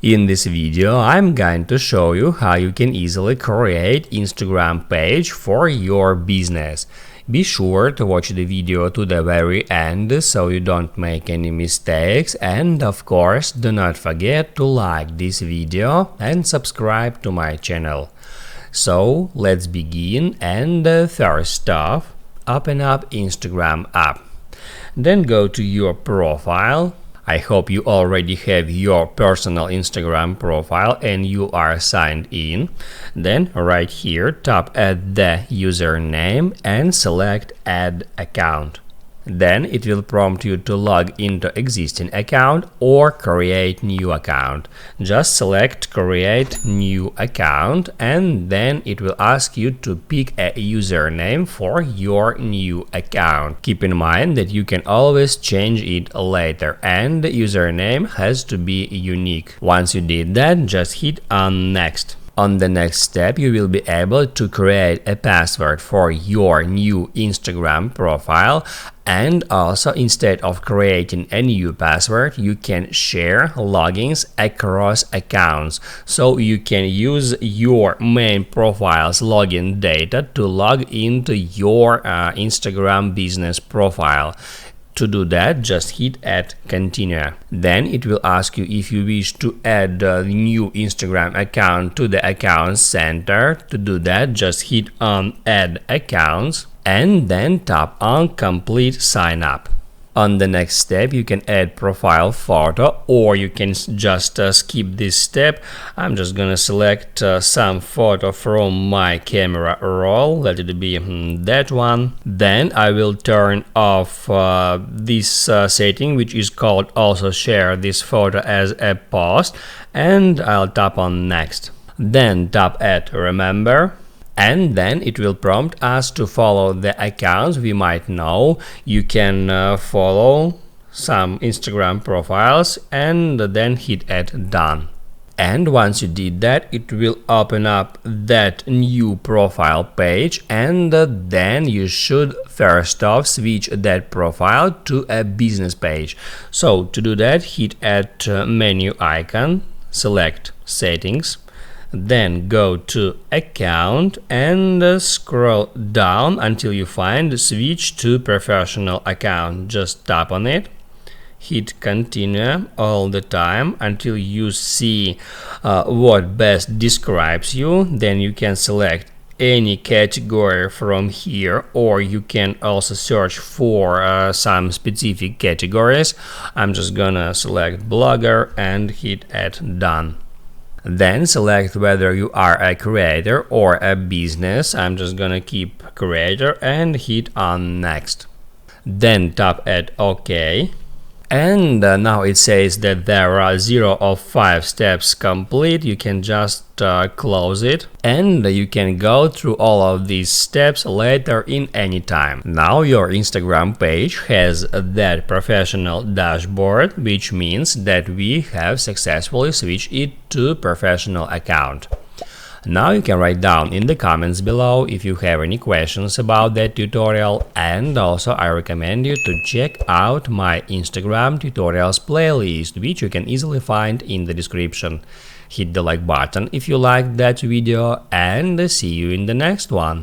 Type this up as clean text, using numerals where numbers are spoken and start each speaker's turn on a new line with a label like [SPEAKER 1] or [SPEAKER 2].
[SPEAKER 1] In this video, I'm going to show you how you can easily create Instagram page for your business. Be sure to watch the video to the very end so you don't make any mistakes, and of course do not forget to like this video and subscribe to my channel. So let's begin, and first off, open up Instagram app. Then go to your profile. I hope you already have your personal Instagram profile and you are signed in. Then right here, tap at the username and select Add Account. Then it will prompt you to log into existing account or create new account. Just select Create New Account, and then it will ask you to pick a username for your new account. Keep in mind that you can always change it later, and the username has to be unique. Once you did that, just hit on Next. On the next step, you will be able to create a password for your new Instagram profile, and also instead of creating a new password, you can share logins across accounts. So you can use your main profile's login data to log into your Instagram business profile. To do that, just hit Add Continue. Then it will ask you if you wish to add a new Instagram account to the Accounts Center. To do that, just hit on Add Accounts and then tap on Complete Sign Up. On the next step, you can add profile photo, or you can just skip this step. I'm just gonna select some photo from my camera roll. Let it be that one. Then I will turn off this setting, which is called also share this photo as a post, and I'll tap on Next. Then tap at Remember. And then it will prompt us to follow the accounts we might know. You can follow some Instagram profiles and then hit at Done. And once you did that, it will open up that new profile page, and then you should first off switch that profile to a business page. So to do that, hit at menu icon, select Settings. Then go to Account and scroll down until you find Switch to Professional Account. Just tap on it, hit Continue all the time until you see what best describes you. Then you can select any category from here, or you can also search for some specific categories. I'm just gonna select blogger and hit at Done. Then select whether you are a creator or a business. I'm just gonna keep creator and hit on Next. Then tap at OK. And now it says that there are 0 of 5 steps complete. You can just close it, and you can go through all of these steps later in any time. Now your Instagram page has that professional dashboard, which means that we have successfully switched it to professional account. Now you can write down in the comments below if you have any questions about that tutorial, and also I recommend you to check out my Instagram tutorials playlist, which you can easily find in the description. Hit the like button if you liked that video, and see you in the next one.